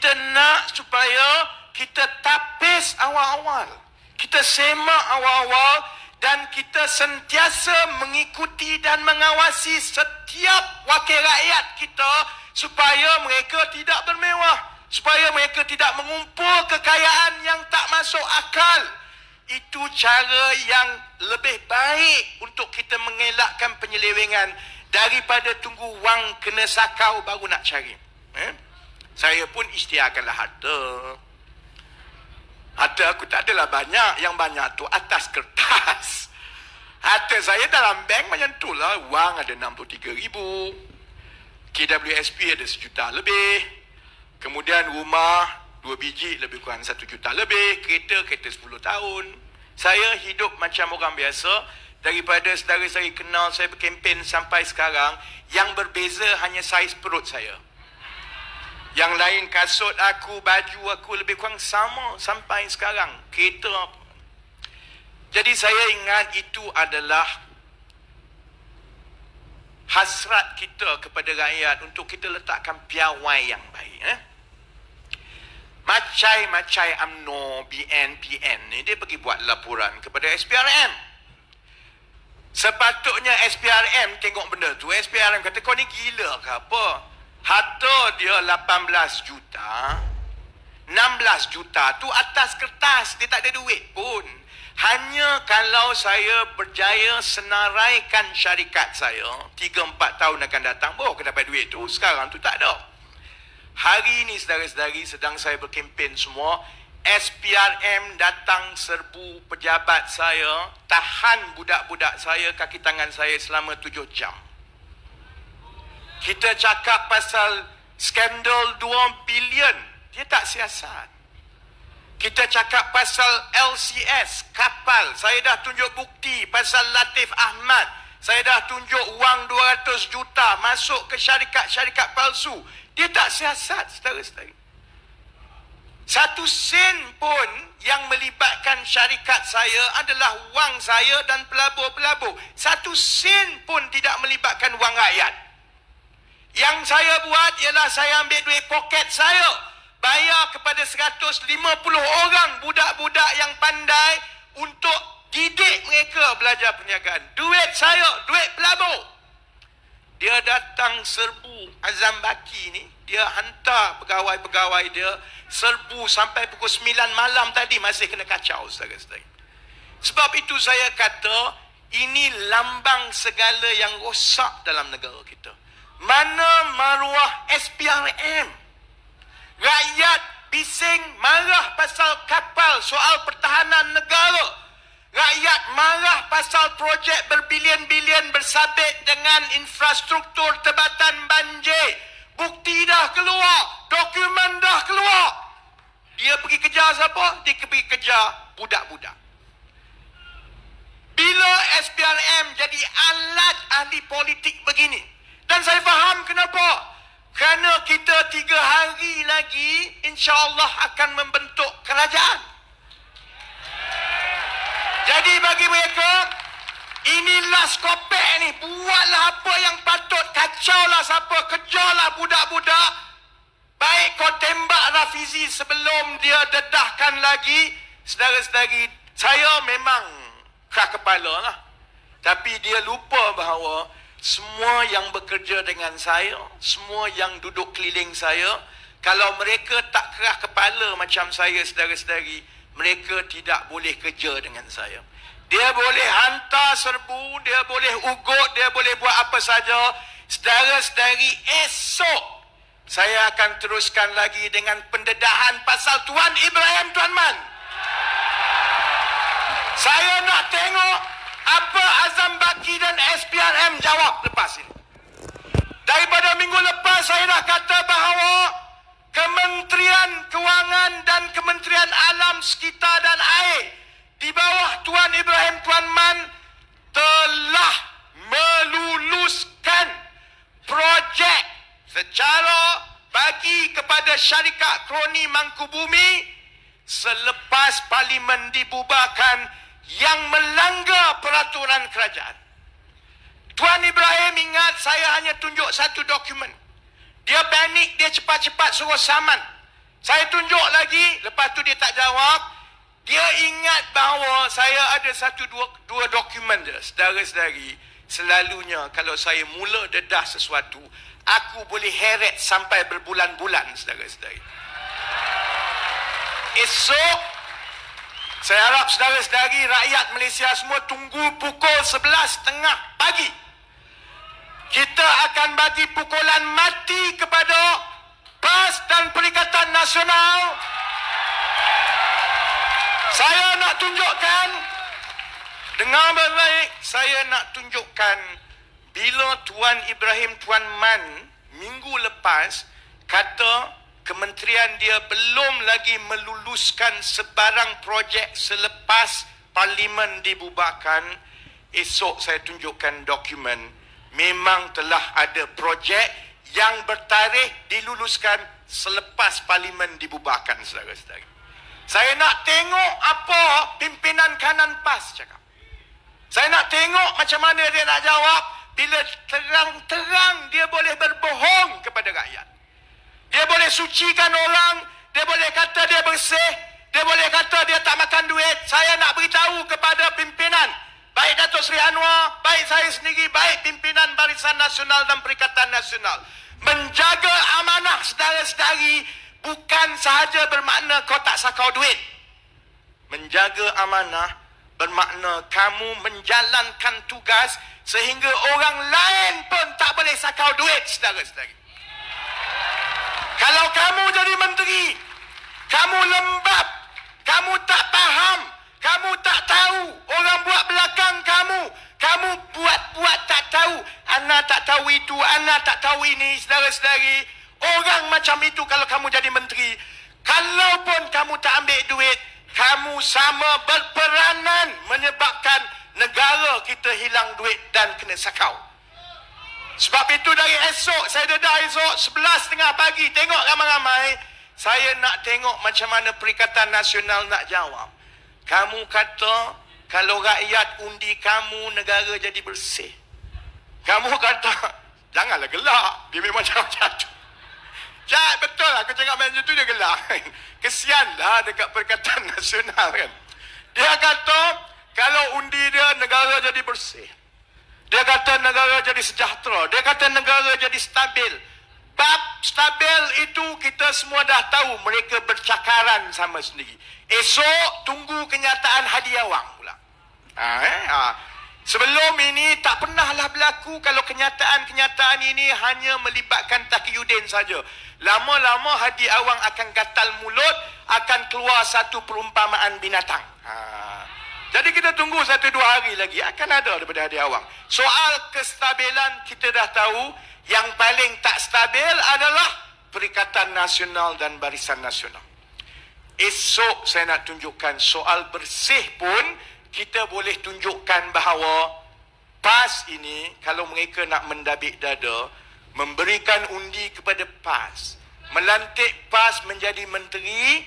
kita nak supaya kita tapis awal-awal. Kita semak awal-awal dan kita sentiasa mengikuti dan mengawasi setiap wakil rakyat kita supaya mereka tidak bermewah, supaya mereka tidak mengumpul kekayaan yang tak masuk akal. Itu cara yang lebih baik untuk kita mengelakkan penyelewengan daripada tunggu wang kena sakau baru nak cari. Saya pun isytiharkanlah harta. Harta aku tak adalah banyak. Yang banyak tu atas kertas. Harta saya dalam bank macam tu lah. Wang ada 63,000. KWSP ada 1 juta lebih. Kemudian rumah 2 biji lebih kurang 1 juta lebih. Kereta 10 tahun. Saya hidup macam orang biasa. Daripada saudara saya kenal saya berkempen sampai sekarang, yang berbeza hanya saiz perut saya. Yang lain kasut aku, baju aku lebih kurang sama sampai sekarang. Kereta apa. Jadi saya ingat itu adalah hasrat kita kepada rakyat untuk kita letakkan piawai yang baik. Macai-macai UMNO, BN, PN ni dia pergi buat laporan kepada SPRM. Sepatutnya SPRM tengok benda tu. SPRM kata kau ni gila ke apa? Harta dia 18 juta. 16 juta tu atas kertas. Dia tak ada duit pun. Hanya kalau saya berjaya senaraikan syarikat saya 3-4 tahun akan datang, baru akan dapat duit tu. Sekarang tu tak ada. Hari ini saudara-saudari sedang saya berkempen semua. SPRM datang serbu pejabat saya, tahan budak-budak saya, kaki tangan saya selama 7 jam. Kita cakap pasal skandal 2 bilion, dia tak siasat. Kita cakap pasal LCS, kapal, saya dah tunjuk bukti pasal Latif Ahmad. Saya dah tunjuk wang 200 juta masuk ke syarikat-syarikat palsu. Dia tak siasat, saudara-saudari. 1 sen pun yang melibatkan syarikat saya adalah wang saya dan pelabur-pelabur. 1 sen pun tidak melibatkan wang rakyat. Yang saya buat ialah saya ambil duit poket saya, bayar kepada 150 orang budak-budak yang pandai untuk didik mereka belajar perniagaan. Duit saya, duit pelabur. Dia datang serbu Azam Baki ni, dia hantar pegawai-pegawai dia serbu sampai pukul 9 malam tadi masih kena kacau, saudara-saudari. Sebab itu saya kata ini lambang segala yang rosak dalam negara kita. Mana maruah SPRM? Rakyat bising marah pasal kapal, soal pertahanan negara. Rakyat marah pasal projek berbilion-bilion bersabit dengan infrastruktur tebatan banjir. Bukti dah keluar, dokumen dah keluar. Dia pergi kejar siapa? Dia pergi kejar budak-budak. Bila SPRM jadi alat ahli politik begini, dan saya faham kenapa. Kerana kita 3 hari lagi insya-Allah akan membentuk kerajaan. Jadi bagi mereka, ini last kopek ni. Buatlah apa yang patut. Kacaulah siapa. Kejarlah budak-budak. Baik kau tembak Rafizi sebelum dia dedahkan lagi. Saudara-saudari, saya memang keras kepala lah. Tapi dia lupa bahawa semua yang bekerja dengan saya, semua yang duduk keliling saya, kalau mereka tak keras kepala macam saya, saudara-saudari, mereka tidak boleh kerja dengan saya. Dia boleh hantar serbu, dia boleh ugut, dia boleh buat apa saja. Saudara-saudari, esok saya akan teruskan lagi dengan pendedahan pasal Tuan Ibrahim Tuan Man. Saya nak tengok apa Azam Baki dan SPRM jawab lepas ini. Daripada minggu lepas saya dah kata bahawa Kementerian Kewangan dan Kementerian Alam Sekitar dan Air di bawah Tuan Ibrahim Tuan Man telah meluluskan projek secara bagi kepada syarikat kroni Mangkubumi selepas parlimen dibubarkan yang melanggar peraturan kerajaan. Tuan Ibrahim ingat saya hanya tunjuk 1 dokumen. Dia panik, dia cepat-cepat suruh saman. Saya tunjuk lagi, lepas tu dia tak jawab. Dia ingat bahawa saya ada dua dokumen je. Saudara-saudari, selalunya kalau saya mula dedah sesuatu, aku boleh heret sampai berbulan-bulan, saudara-saudari. Esok, saya harap saudara-saudari rakyat Malaysia semua tunggu pukul 11.30 pagi. Kita akan bagi pukulan mati kepada PAS dan Perikatan Nasional. Saya nak tunjukkan, dengar baik, saya nak tunjukkan bila Tuan Ibrahim Tuan Man minggu lepas kata kementerian dia belum lagi meluluskan sebarang projek selepas parlimen dibubarkan. Esok saya tunjukkan dokumen, memang telah ada projek yang bertarikh diluluskan selepas parlimen dibubarkan, saudara-saudari. Saya nak tengok apa pimpinan kanan PAS cakap. Saya nak tengok macam mana dia nak jawab bila terang-terang dia boleh berbohong kepada rakyat. Dia boleh sucikan orang, dia boleh kata dia bersih, dia boleh kata dia tak makan duit. Saya nak beritahu kepada pimpinan, baik Datuk Seri Anwar, baik saya sendiri, baik pimpinan Barisan Nasional dan Perikatan Nasional, menjaga amanah saudara-saudari bukan sahaja bermakna kau tak sakau duit. Menjaga amanah bermakna kamu menjalankan tugas sehingga orang lain pun tak boleh sakau duit, saudara-saudari. Kalau kamu jadi menteri, kamu lembab, kamu tak faham, kamu tak tahu, orang buat belakang kamu, kamu buat-buat tak tahu, ana tak tahu itu, ana tak tahu ini, saudara-saudari. Orang macam itu kalau kamu jadi menteri, kalaupun kamu tak ambil duit, kamu sama berperanan menyebabkan negara kita hilang duit dan kena sakau. Sebab itu dari esok, saya dedah esok 11.30 pagi, tengok ramai-ramai. Saya nak tengok macam mana Perikatan Nasional nak jawab. Kamu kata, kalau rakyat undi kamu, negara jadi bersih. Kamu kata, janganlah gelak. Dia memang macam tu. Cak, betul lah. Aku cakap macam tu, dia gelak. Kesianlah dekat Perikatan Nasional kan. Dia kata, kalau undi dia, negara jadi bersih. Dia kata negara jadi sejahtera. Dia kata negara jadi stabil. Bab stabil itu kita semua dah tahu. Mereka bercakaran sama sendiri. Esok tunggu kenyataan Hadi Awang pula. Sebelum ini tak pernahlah berlaku kalau kenyataan-kenyataan ini hanya melibatkan Taqiyuddin saja. Lama-lama Hadi Awang akan gatal mulut, akan keluar satu perumpamaan binatang. Jadi kita tunggu 1-2 hari lagi, akan ada daripada Hadi Awang. Soal kestabilan kita dah tahu, yang paling tak stabil adalah Perikatan Nasional dan Barisan Nasional. Esok saya nak tunjukkan soal bersih pun, kita boleh tunjukkan bahawa PAS ini, kalau mereka nak mendabik dada, memberikan undi kepada PAS, melantik PAS menjadi menteri,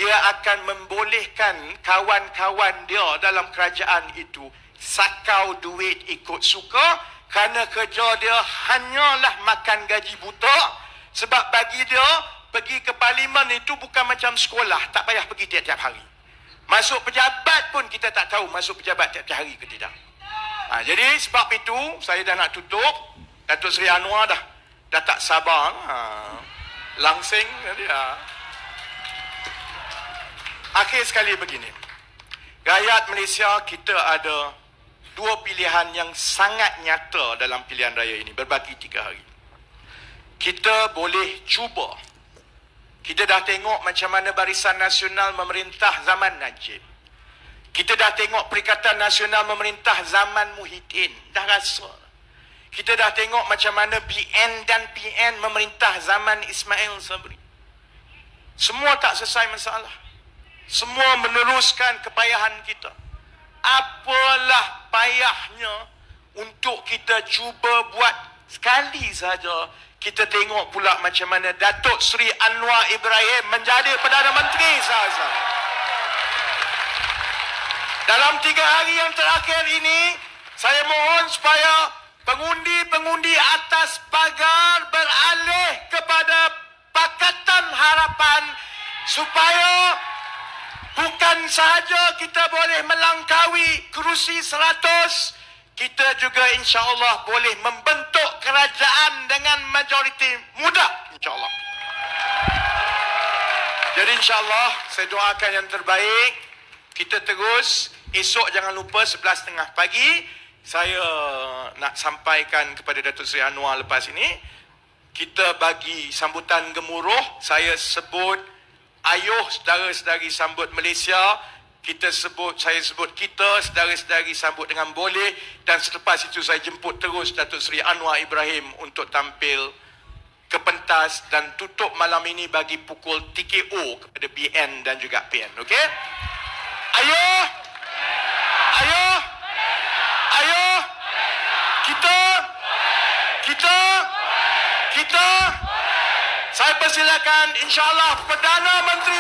dia akan membolehkan kawan-kawan dia dalam kerajaan itu sakau duit ikut suka, kerana kerja dia hanyalah makan gaji buta. Sebab bagi dia, pergi ke parlimen itu bukan macam sekolah, tak payah pergi tiap-tiap hari. Masuk pejabat pun kita tak tahu masuk pejabat tiap-tiap hari ke tidak. Jadi sebab itu saya dah nak tutup. Datuk Seri Anwar dah tak sabar. Langsing dia. Akhir sekali begini. Rakyat Malaysia, kita ada dua pilihan yang sangat nyata dalam pilihan raya ini. Berbagi 3 hari. Kita boleh cuba. Kita dah tengok macam mana Barisan Nasional memerintah zaman Najib. Kita dah tengok Perikatan Nasional memerintah zaman Muhyiddin. Dah rasa. Kita dah tengok macam mana BN dan PN memerintah zaman Ismail Sabri. Semua tak selesai masalah. Semua meneruskan kepayahan kita. Apalah payahnya untuk kita cuba buat sekali saja. Kita tengok pula macam mana Datuk Seri Anwar Ibrahim menjadi Perdana Menteri sahaja. Dalam 3 hari yang terakhir ini, saya mohon supaya pengundi-pengundi atas pagar beralih kepada Pakatan Harapan supaya bukan sahaja kita boleh melangkaui kerusi 100, kita juga insya-Allah boleh membentuk kerajaan dengan majoriti muda, insya-Allah. Jadi insya-Allah saya doakan yang terbaik. Kita terus, esok jangan lupa 11.30 pagi saya nak sampaikan kepada Datuk Seri Anwar lepas ini. Kita bagi sambutan gemuruh. Saya sebut ayuh saudara-saudari sambut Malaysia. Saya sebut kita saudara-saudari sambut dengan boleh. Dan selepas itu saya jemput terus Datuk Seri Anwar Ibrahim untuk tampil ke pentas dan tutup malam ini bagi pukul TKO kepada BN dan juga PN. Okey? Ayuh! Ayuh! Ayuh! Kita! Saya persilakan insya-Allah Perdana Menteri